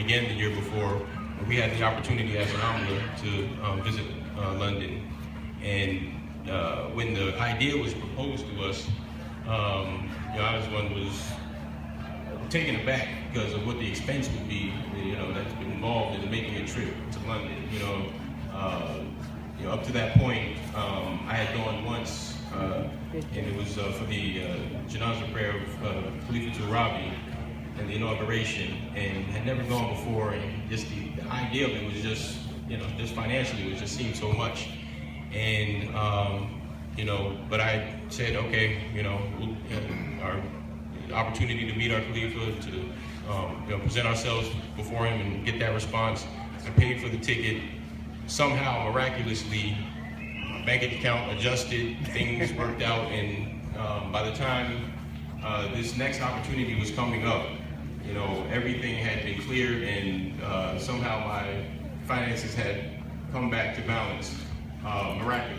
again the year before. We had the opportunity as an Ahmadiyya to visit London, and when the idea was proposed to us, I was taken aback because of what the expense would be, that's been involved in making a trip to London. Up to that point, I had gone once, and it was for the Janazah prayer of Khalifa Rabi and the inauguration, and had never gone before, and just the idea of it was just, just financially, it just seemed so much. And, but I said, okay, our opportunity to meet our Khalifa, to present ourselves before him and get that response. I paid for the ticket. Somehow, miraculously, my bank account adjusted, things worked out, and by the time this next opportunity was coming up, everything had been cleared, and somehow my finances had come back to balance miraculously.